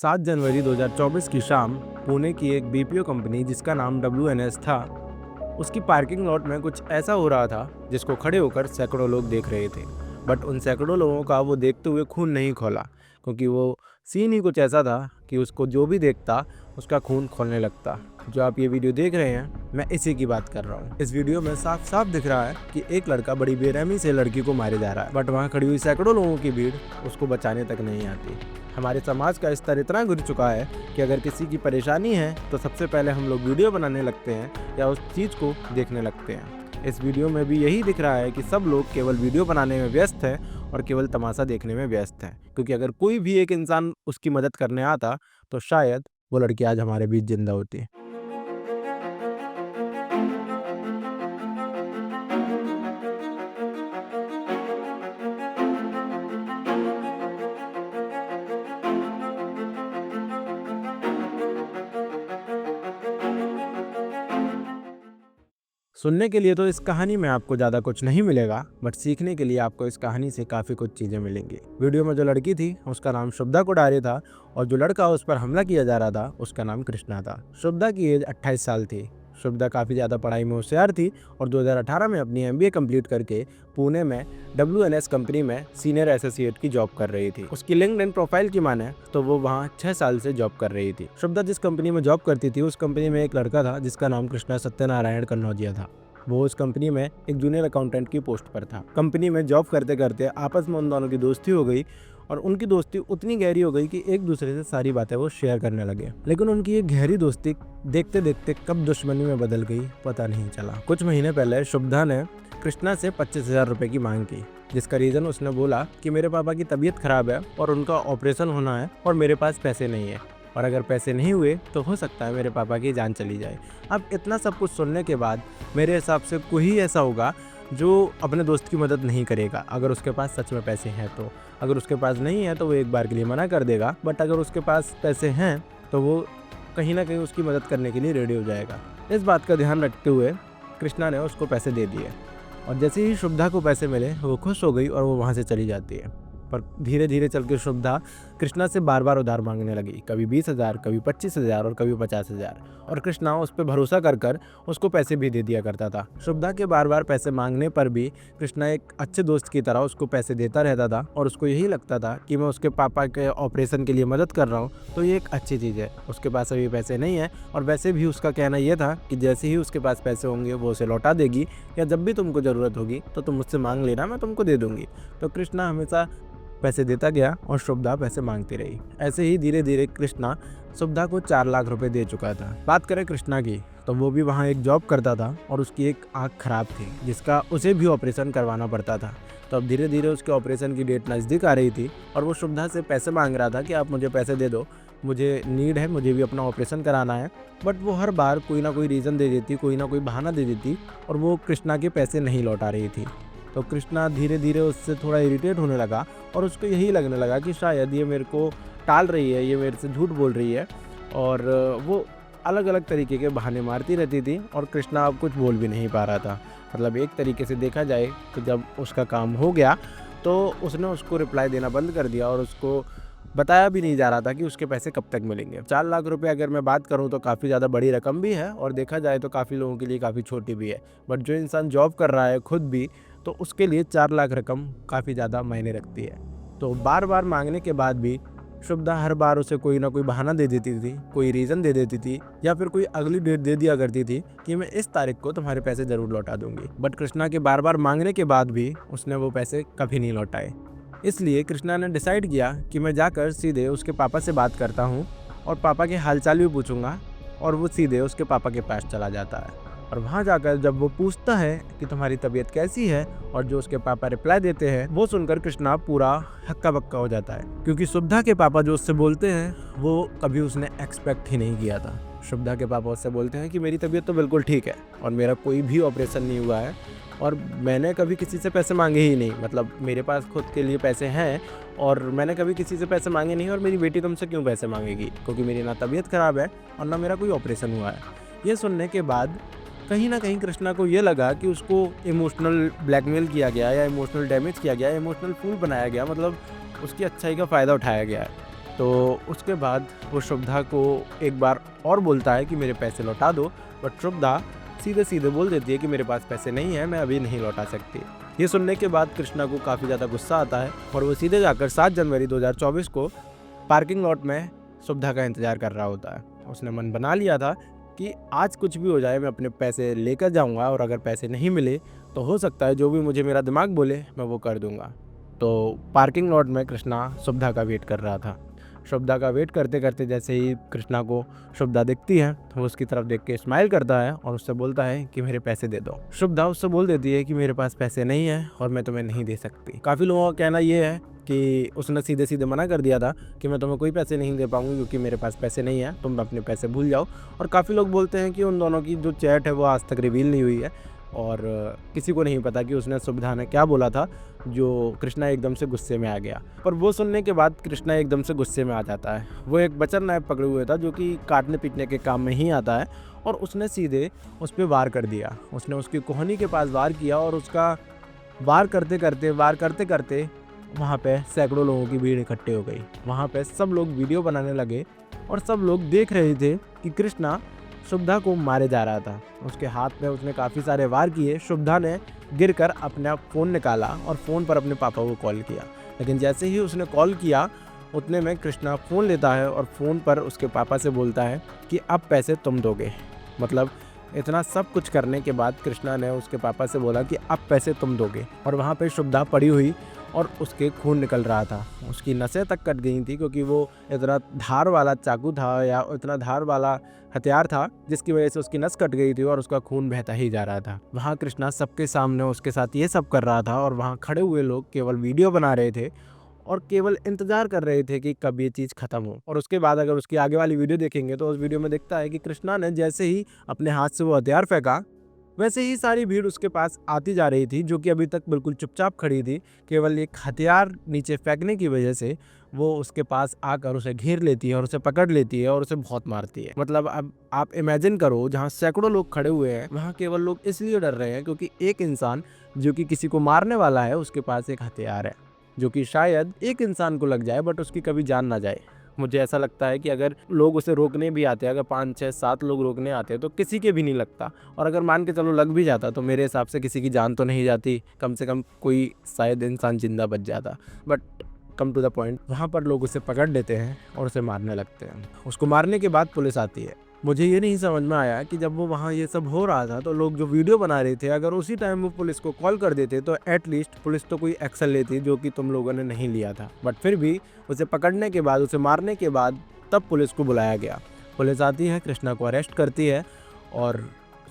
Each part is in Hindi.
7 जनवरी 2024 की शाम पुणे की एक बीपीओ कंपनी जिसका नाम WNS था, उसकी पार्किंग लॉट में कुछ ऐसा हो रहा था जिसको खड़े होकर सैकड़ों लोग देख रहे थे। बट उन सैकड़ों लोगों का वो देखते हुए खून नहीं खौला, क्योंकि वो सीन ही कुछ ऐसा था कि उसको जो भी देखता उसका खून खौलने लगता। जो आप ये वीडियो देख रहे हैं, मैं इसी की बात कर रहा हूँ। इस वीडियो में साफ साफ दिख रहा है कि एक लड़का बड़ी बेरहमी से लड़की को मारे जा रहा है, बट वहाँ खड़ी हुई सैकड़ों लोगों की भीड़ उसको बचाने तक नहीं आती। हमारे समाज का स्तर इतना गिर चुका है कि अगर किसी की परेशानी है तो सबसे पहले हम लोग वीडियो बनाने लगते हैं या उस चीज़ को देखने लगते हैं। इस वीडियो में भी यही दिख रहा है कि सब लोग केवल वीडियो बनाने में व्यस्त हैं और केवल तमाशा देखने में व्यस्त हैं, क्योंकि अगर कोई भी एक इंसान उसकी मदद करने आता तो शायद वो लड़की आज हमारे बीच जिंदा होती। सुनने के लिए तो इस कहानी में आपको ज़्यादा कुछ नहीं मिलेगा, बट सीखने के लिए आपको इस कहानी से काफ़ी कुछ चीज़ें मिलेंगी। वीडियो में जो लड़की थी उसका नाम शुभदा कोठारे था और जो लड़का उस पर हमला किया जा रहा था उसका नाम कृष्णा था। शुभदा की एज 28 साल थी। शुभदा काफ़ी ज़्यादा पढ़ाई में होशियार थी और 2018 में अपनी MBA कंप्लीट करके पुणे में WNS कंपनी में सीनियर एसोसिएट की जॉब कर रही थी। उसकी लिंक्डइन प्रोफाइल की माने तो वो वहाँ 6 साल से जॉब कर रही थी। शुभदा जिस कंपनी में जॉब करती थी उस कंपनी में एक लड़का था जिसका नाम कृष्णा सत्यनारायण कन्नौजिया था। वो उस कंपनी में एक जूनियर अकाउंटेंट की पोस्ट पर था। कंपनी में जॉब करते करते आपस में उन दोनों की दोस्ती हो गई और उनकी दोस्ती उतनी गहरी हो गई कि एक दूसरे से सारी बातें वो शेयर करने लगे। लेकिन उनकी ये गहरी दोस्ती देखते देखते कब दुश्मनी में बदल गई पता नहीं चला। कुछ महीने पहले शुभदा ने कृष्णा से 25,000 रुपये की मांग की, जिसका रीज़न उसने बोला कि मेरे पापा की तबीयत खराब है और उनका ऑपरेशन होना है और मेरे पास पैसे नहीं है, और अगर पैसे नहीं हुए तो हो सकता है मेरे पापा की जान चली जाए। अब इतना सब कुछ सुनने के बाद मेरे हिसाब से कोई ऐसा होगा जो अपने दोस्त की मदद नहीं करेगा अगर उसके पास सच में पैसे हैं तो। अगर उसके पास नहीं है तो वो एक बार के लिए मना कर देगा, बट अगर उसके पास पैसे हैं तो वो कहीं ना कहीं उसकी मदद करने के लिए रेडी हो जाएगा। इस बात का ध्यान रखते हुए कृष्णा ने उसको पैसे दे दिए और जैसे ही शुभदा को पैसे मिले वो खुश हो गई और वो वहाँ से चली जाती है। पर धीरे धीरे चल के शुभदा कृष्णा से बार बार उधार मांगने लगी, कभी 20,000, कभी 25,000 और कभी 50,000, और कृष्णा उस पर भरोसा कर कर उसको पैसे भी दे दिया करता था। शुभदा के बार बार पैसे मांगने पर भी कृष्णा एक अच्छे दोस्त की तरह उसको पैसे देता रहता था और उसको यही लगता था कि मैं उसके पापा के ऑपरेशन के लिए मदद कर रहा हूँ तो ये एक अच्छी चीज़ है। उसके पास अभी पैसे नहीं है और वैसे भी उसका कहना यह था कि जैसे ही उसके पास पैसे होंगे वो उसे लौटा देगी, या जब भी तुमको ज़रूरत होगी तो तुम मुझसे मांग लेना, मैं तुमको दे दूँगी। तो कृष्णा हमेशा पैसे देता गया और शुभदा पैसे मांगती रही। ऐसे ही धीरे धीरे कृष्णा शुभदा को 4 लाख रुपए दे चुका था। बात करें कृष्णा की तो वो भी वहाँ एक जॉब करता था और उसकी एक आँख खराब थी जिसका उसे भी ऑपरेशन करवाना पड़ता था। तो अब धीरे धीरे उसके ऑपरेशन की डेट नज़दीक आ रही थी और वो शुभदा से पैसे मांग रहा था कि आप मुझे पैसे दे दो, मुझे नीड है, मुझे भी अपना ऑपरेशन कराना है। बट वो हर बार कोई ना कोई रीज़न दे देती, कोई ना कोई बहाना दे देती और वो कृष्णा के पैसे नहीं लौटा रही थी। तो कृष्णा धीरे धीरे उससे थोड़ा इरिटेट होने लगा और उसको यही लगने लगा कि शायद ये मेरे को टाल रही है, ये मेरे से झूठ बोल रही है, और वो अलग अलग तरीके के बहाने मारती रहती थी और कृष्णा अब कुछ बोल भी नहीं पा रहा था। मतलब एक तरीके से देखा जाए तो जब उसका काम हो गया तो उसने उसको रिप्लाई देना बंद कर दिया और उसको बताया भी नहीं जा रहा था कि उसके पैसे कब तक मिलेंगे। 4 लाख रुपए अगर मैं बात करूं तो काफ़ी ज़्यादा बड़ी रकम भी है और देखा जाए तो काफ़ी लोगों के लिए काफ़ी छोटी भी है, बट जो इंसान जॉब कर रहा है खुद भी, तो उसके लिए 4 लाख रकम काफ़ी ज़्यादा मायने रखती है। तो बार बार मांगने के बाद भी शुभदा हर बार उसे कोई ना कोई बहाना दे देती थी, कोई रीज़न दे देती थी, या फिर कोई अगली डेट दे दिया करती थी कि मैं इस तारीख को तुम्हारे पैसे ज़रूर लौटा दूंगी। बट कृष्णा के बार बार मांगने के बाद भी उसने वो पैसे कभी नहीं लौटाए। इसलिए कृष्णा ने डिसाइड किया कि मैं जाकर सीधे उसके पापा से बात करता हूँ और पापा के हालचाल भी पूछूंगा, और वो सीधे उसके पापा के पास चला जाता है। और वहाँ जाकर जब वो पूछता है कि तुम्हारी तबीयत कैसी है, और जो उसके पापा रिप्लाई देते हैं वो सुनकर कृष्णा पूरा हक्का बक्का हो जाता है, क्योंकि शुभदा के पापा जो उससे बोलते हैं वो कभी उसने एक्सपेक्ट ही नहीं किया था। शुभदा के पापा उससे बोलते हैं कि मेरी तबीयत तो बिल्कुल ठीक है और मेरा कोई भी ऑपरेशन नहीं हुआ है और मैंने कभी किसी से पैसे मांगे ही नहीं, मतलब मेरे पास खुद के लिए पैसे हैं और मैंने कभी किसी से पैसे मांगे नहीं, और मेरी बेटी तुमसे क्यों पैसे मांगेगी, क्योंकि मेरी ना तबीयत ख़राब है और ना मेरा कोई ऑपरेशन हुआ है। ये सुनने के बाद कहीं ना कहीं कृष्णा को ये लगा कि उसको इमोशनल ब्लैकमेल किया गया या इमोशनल डैमेज किया गया, इमोशनल फूल बनाया गया, मतलब उसकी अच्छाई का फ़ायदा उठाया गया है। तो उसके बाद वो शुभदा को एक बार और बोलता है कि मेरे पैसे लौटा दो, बट शुभदा सीधे सीधे बोल देती है कि मेरे पास पैसे नहीं है, मैं अभी नहीं लौटा सकती। ये सुनने के बाद कृष्णा को काफ़ी ज़्यादा गुस्सा आता है और वो सीधे जाकर 7 जनवरी 2024 को पार्किंग लॉट में शुभदा का इंतज़ार कर रहा होता है। उसने मन बना लिया था कि आज कुछ भी हो जाए मैं अपने पैसे लेकर जाऊंगा, और अगर पैसे नहीं मिले तो हो सकता है जो भी मुझे मेरा दिमाग बोले मैं वो कर दूंगा। तो पार्किंग लॉट में कृष्णा शुभदा का वेट कर रहा था। शुभदा का वेट करते करते जैसे ही कृष्णा को शुभदा दिखती है तो वो उसकी तरफ देख के स्माइल करता है और उससे बोलता है कि मेरे पैसे दे दो। शुभदा उससे बोल देती है कि मेरे पास पैसे नहीं है और मैं तुम्हें नहीं दे सकती। काफ़ी लोगों का कहना ये है कि उसने सीधे सीधे मना कर दिया था कि मैं तुम्हें कोई पैसे नहीं दे पाऊंगी क्योंकि मेरे पास पैसे नहीं है, तुम अपने पैसे भूल जाओ। और काफ़ी लोग बोलते हैं कि उन दोनों की जो चैट है वो आज तक रिवील नहीं हुई है और किसी को नहीं पता कि उसने शुभदा ने क्या बोला था जो कृष्णा एकदम से गुस्से में आ गया। पर वो सुनने के बाद कृष्णा एकदम से गुस्से में आ जाता है। वो एक बचर नायब पकड़े हुए था जो कि काटने पीटने के काम में ही आता है और उसने सीधे उस पर वार कर दिया। उसने उसकी कोहनी के पास वार किया और उसका वार करते करते वहाँ पे सैकड़ों लोगों की भीड़ इकट्ठी हो गई। वहाँ पे सब लोग वीडियो बनाने लगे और सब लोग देख रहे थे कि कृष्णा शुभदा को मारे जा रहा था। उसके हाथ में उसने काफ़ी सारे वार किए। शुभदा ने गिरकर अपना फ़ोन निकाला और फ़ोन पर अपने पापा को कॉल किया, लेकिन जैसे ही उसने कॉल किया उतने में कृष्णा फ़ोन लेता है और फ़ोन पर उसके पापा से बोलता है कि अब पैसे तुम दोगे। मतलब इतना सब कुछ करने के बाद कृष्णा ने उसके पापा से बोला कि अब पैसे तुम दोगे। और वहाँ पे शुभदा पड़ी हुई और उसके खून निकल रहा था, उसकी नसें तक कट गई थी क्योंकि वो इतना धार वाला चाकू था या इतना धार वाला हथियार था जिसकी वजह से उसकी नस कट गई थी और उसका खून बहता ही जा रहा था। वहाँ कृष्णा सबके सामने उसके साथ ये सब कर रहा था और वहाँ खड़े हुए लोग केवल वीडियो बना रहे थे और केवल इंतजार कर रहे थे कि कब ये चीज़ खत्म हो। और उसके बाद अगर उसकी आगे वाली वीडियो देखेंगे तो उस वीडियो में दिखता है कि कृष्णा ने जैसे ही अपने हाथ से वो हथियार फेंका वैसे ही सारी भीड़ उसके पास आती जा रही थी जो कि अभी तक बिल्कुल चुपचाप खड़ी थी। केवल एक हथियार नीचे फेंकने की वजह से वो उसके पास आकर उसे घेर लेती है और उसे पकड़ लेती है और उसे बहुत मारती है। मतलब अब आप इमेजिन करो, जहाँ सैकड़ों लोग खड़े हुए हैं वहाँ केवल लोग इसलिए डर रहे हैं क्योंकि एक इंसान जो कि किसी को मारने वाला है उसके पास एक हथियार है जो कि शायद एक इंसान को लग जाए बट उसकी कभी जान ना जाए। मुझे ऐसा लगता है कि अगर लोग उसे रोकने भी आते हैं, अगर 5, 6, 7 लोग रोकने आते हैं तो किसी के भी नहीं लगता। और अगर मान के चलो लग भी जाता तो मेरे हिसाब से किसी की जान तो नहीं जाती, कम से कम कोई शायद इंसान जिंदा बच जाता। But come to the point, वहाँ पर लोग उसे पकड़ लेते हैं और उसे मारने लगते हैं। उसको मारने के बाद पुलिस आती है। मुझे ये नहीं समझ में आया कि जब वो वहाँ ये सब हो रहा था तो लोग जो वीडियो बना रहे थे अगर उसी टाइम वो पुलिस को कॉल कर देते तो एटलीस्ट पुलिस तो कोई एक्शन लेती जो कि तुम लोगों ने नहीं लिया था। बट फिर भी उसे पकड़ने के बाद, उसे मारने के बाद तब पुलिस को बुलाया गया। पुलिस आती है, कृष्णा को अरेस्ट करती है और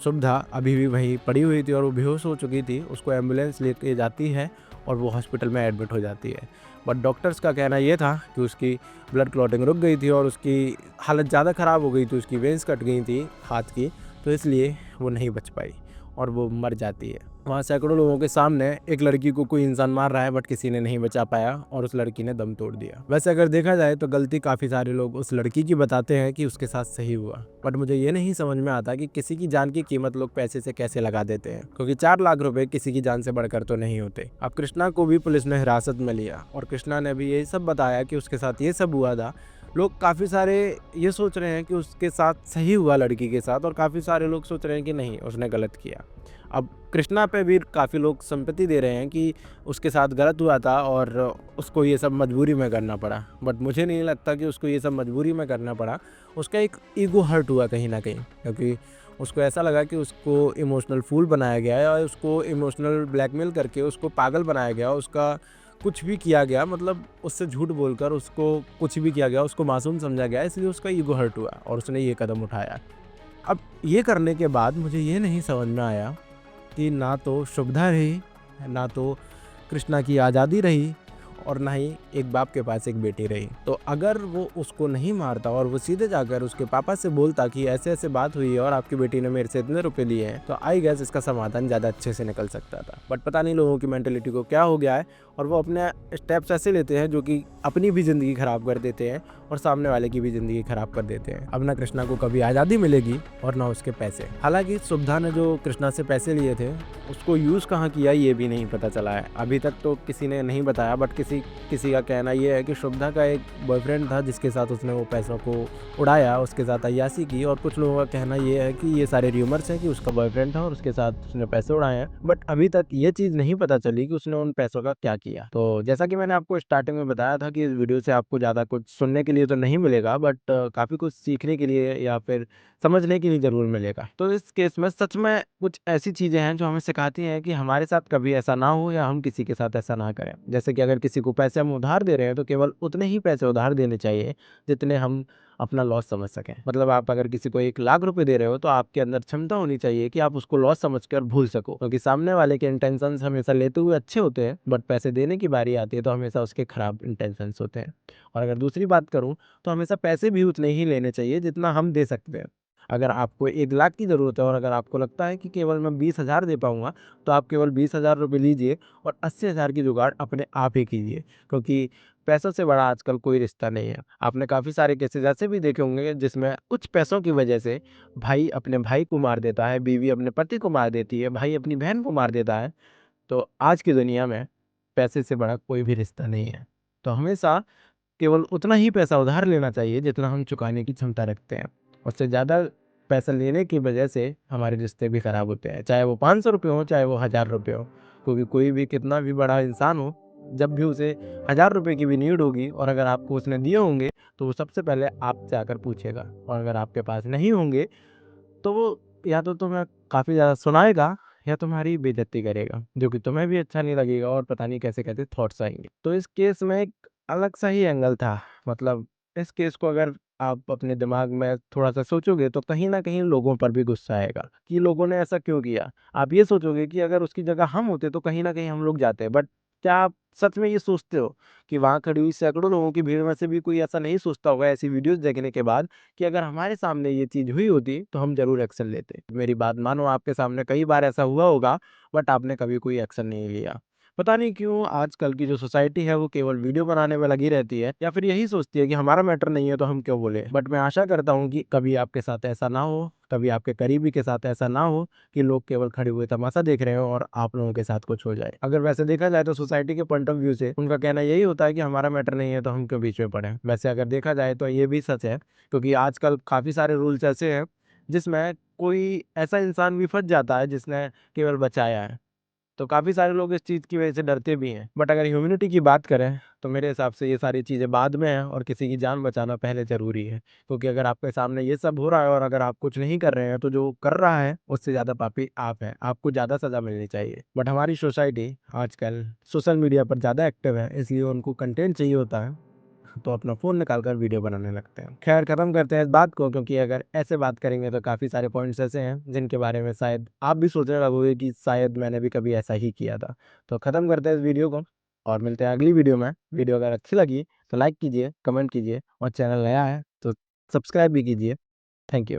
शुभदा अभी भी वहीं पड़ी हुई थी और वो बेहोश हो चुकी थी। उसको एम्बुलेंस लेके जाती है और वो हॉस्पिटल में एडमिट हो जाती है। बट डॉक्टर्स का कहना ये था कि उसकी ब्लड क्लॉटिंग रुक गई थी और उसकी हालत ज़्यादा ख़राब हो गई थी, उसकी वेंस कट गई थी हाथ की, तो इसलिए वो नहीं बच पाई और वो मर जाती है। वहाँ सैकड़ों लोगों के सामने एक लड़की को कोई इंसान मार रहा है बट किसी ने नहीं बचा पाया और उस लड़की ने दम तोड़ दिया। वैसे अगर देखा जाए तो गलती काफ़ी सारे लोग उस लड़की की बताते हैं कि उसके साथ सही हुआ, बट मुझे ये नहीं समझ में आता कि किसी की जान की कीमत लोग पैसे से कैसे लगा देते हैं, क्योंकि 4 लाख रुपए किसी की जान से बढ़कर तो नहीं होते। अब कृष्णा को भी पुलिस ने हिरासत में लिया और कृष्णा ने भी यही सब बताया कि उसके साथ ये सब हुआ था। लोग काफ़ी सारे ये सोच रहे हैं कि उसके साथ सही हुआ लड़की के साथ और काफ़ी सारे लोग सोच रहे हैं कि नहीं, उसने गलत किया। अब कृष्णा पे भी काफ़ी लोग सिंपैथी दे रहे हैं कि उसके साथ गलत हुआ था और उसको ये सब मजबूरी में करना पड़ा, बट मुझे नहीं लगता कि उसको ये सब मजबूरी में करना पड़ा। उसका एक ईगो हर्ट हुआ कहीं ना कहीं, क्योंकि उसको ऐसा लगा कि उसको इमोशनल फूल बनाया गया है और उसको इमोशनल ब्लैकमेल करके उसको पागल बनाया गया, उसका कुछ भी किया गया, मतलब उससे झूठ बोलकर उसको कुछ भी किया गया, उसको मासूम समझा गया, इसलिए उसका ईगो हर्ट हुआ और उसने ये कदम उठाया। अब ये करने के बाद मुझे ये नहीं समझ में आया कि ना तो शुभदा रही, ना तो कृष्णा की आज़ादी रही और ना ही एक बाप के पास एक बेटी रही। तो अगर वो उसको नहीं मारता और वो सीधे जाकर उसके पापा से बोलता कि ऐसे ऐसे बात हुई है और आपकी बेटी ने मेरे से इतने रुपए लिए हैं, तो आई गेस इसका समाधान ज़्यादा अच्छे से निकल सकता था। बट पता नहीं लोगों की मेंटेलिटी को क्या हो गया है और वो अपने स्टेप्स ऐसे लेते हैं जो कि अपनी भी ज़िंदगी ख़राब कर देते हैं और सामने वाले की भी ज़िंदगी ख़राब कर देते हैं। अब ना कृष्णा को कभी आज़ादी मिलेगी और ना उसके पैसे। हालांकि शुभ्रा ने जो कृष्णा से पैसे लिए थे उसको यूज़ कहाँ किया ये भी नहीं पता चला है। अभी तक तो किसी ने नहीं बताया, बट किसी का कहना ये है कि शुभ्रा का एक बॉयफ्रेंड था जिसके साथ उसने वो पैसों को उड़ाया, उसके साथ अय्याशी की। और कुछ लोगों का कहना ये है कि ये सारे र्यूमर्स हैं कि उसका बॉयफ्रेंड था और उसके साथ उसने पैसे उड़ाए हैं, बट अभी तक ये चीज़ नहीं पता चली कि उसने उन पैसों का क्या किया। तो जैसा कि मैंने आपको स्टार्टिंग में बताया था कि इस वीडियो से आपको ज़्यादा कुछ सुनने के लिए तो नहीं मिलेगा, बट काफ़ी कुछ सीखने के लिए या फिर समझने के लिए ज़रूर मिलेगा। तो इस केस में सच में कुछ ऐसी चीज़ें हैं जो हमें सिखाती हैं कि हमारे साथ कभी ऐसा ना हो या हम किसी के साथ ऐसा ना करें। जैसे कि अगर किसी को पैसे हम उधार दे रहे हैं तो केवल उतने ही पैसे उधार देने चाहिए जितने हम अपना लॉस समझ सकें। मतलब आप अगर किसी को 1 लाख रुपए दे रहे हो तो आपके अंदर क्षमता होनी चाहिए कि आप उसको लॉस समझ कर भूल सको, क्योंकि सामने वाले के इंटेंशंस हमेशा लेते हुए अच्छे होते हैं, बट पैसे देने की बारी आती है तो हमेशा उसके खराब इंटेंशंस होते हैं। और अगर दूसरी बात करूं तो हमेशा पैसे भी उतने ही लेने चाहिए जितना हम दे सकते हैं। अगर आपको 1 लाख की ज़रूरत है और अगर आपको लगता है कि केवल मैं 20,000 दे पाऊंगा, तो आप केवल 20,000 रुपये लीजिए और 80,000 की जुगाड़ अपने आप ही कीजिए, क्योंकि पैसों से बड़ा आजकल कोई रिश्ता नहीं है। आपने काफ़ी सारे केसेस ऐसे भी देखे होंगे जिसमें कुछ पैसों की वजह से भाई अपने भाई को मार देता है, बीवी अपने पति को मार देती है, भाई अपनी बहन को मार देता है। तो आज की दुनिया में पैसे से बड़ा कोई भी रिश्ता नहीं है। तो हमेशा केवल उतना ही पैसा उधार लेना चाहिए जितना हम चुकाने की क्षमता रखते हैं। उससे ज़्यादा पैसा लेने की वजह से हमारे रिश्ते भी खराब होते हैं, चाहे वो 500 रुपये हो, चाहे वो 1000 रुपये हो। क्योंकि कोई भी कितना भी बड़ा इंसान हो, जब भी उसे 1000 रुपये की भी नीड होगी और अगर आपको उसने दिए होंगे तो वो सबसे पहले आपसे आकर पूछेगा। और अगर आपके पास नहीं होंगे तो वो या तो तुम्हें काफ़ी ज़्यादा सुनाएगा या तुम्हारी बेइज्जती करेगा, जो कि तुम्हें भी अच्छा नहीं लगेगा और पता नहीं कैसे-कैसे थॉट्स आएँगे। तो इस केस में एक अलग-सा ही एंगल था। मतलब इस केस को अगर आप अपने दिमाग में थोड़ा-सा सोचोगे तो कहीं न कहीं लोगों पर भी गुस्सा आएगा कि लोगों ने ऐसा क्यों किया? आप ये सोचोगे कि अगर उसकी जगह हम होते तो कहीं न कहीं हम लोग जाते। बट क्या आप सच में ये सोचते हो कि वहाँ खड़ी हुई सैकड़ों लोगों की भीड़ में से भी कोई ऐसा नहीं सोचता होगा ऐसी वीडियोज़ देखने के बाद कि अगर हमारे सामने ये चीज़ हुई होती तो हम ज़रूर एक्शन लेते। मेरी बात मानो, आपके सामने कई बार ऐसा हुआ होगा बट आपने कभी कोई एक्शन नहीं लिया। पता नहीं क्यों आजकल की जो सोसाइटी है वो केवल वीडियो बनाने में लगी रहती है या फिर यही सोचती है कि हमारा मैटर नहीं है तो हम क्यों बोले। बट मैं आशा करता हूँ कि कभी आपके साथ ऐसा ना हो, कभी आपके करीबी के साथ ऐसा ना हो कि लोग केवल खड़े हुए तमाशा देख रहे हो और आप लोगों के साथ कुछ हो जाए। अगर वैसे देखा जाए तो सोसाइटी के पॉइंट ऑफ व्यू से उनका कहना यही होता है कि हमारा मैटर नहीं है तो हम क्यों बीच में पड़े। वैसे अगर देखा जाए तो ये भी सच है, क्योंकि आजकल काफ़ी सारे रूल्स ऐसे हैं जिसमें कोई ऐसा इंसान भी फँस जाता है जिसने केवल बचाया है। तो काफ़ी सारे लोग इस चीज़ की वजह से डरते भी हैं। बट अगर ह्यूमैनिटी की बात करें तो मेरे हिसाब से ये सारी चीज़ें बाद में हैं और किसी की जान बचाना पहले ज़रूरी है। क्योंकि अगर आपके सामने ये सब हो रहा है और अगर आप कुछ नहीं कर रहे हैं तो जो कर रहा है उससे ज़्यादा पापी आप हैं। आपको ज़्यादा सज़ा मिलनी चाहिए। बट हमारी सोसाइटी आजकल सोशल मीडिया पर ज़्यादा एक्टिव है, इसलिए उनको कंटेंट चाहिए होता है तो अपना फ़ोन निकाल कर वीडियो बनाने लगते हैं। खैर ख़त्म करते हैं इस बात को, क्योंकि अगर ऐसे बात करेंगे तो काफ़ी सारे पॉइंट्स ऐसे हैं जिनके बारे में शायद आप भी सोचने लगोगे कि शायद मैंने भी कभी ऐसा ही किया था। तो ख़त्म करते हैं इस वीडियो को और मिलते हैं अगली वीडियो में। वीडियो अगर अच्छी लगी तो लाइक कीजिए, कमेंट कीजिए और चैनल नया है तो सब्सक्राइब भी कीजिए। Thank you.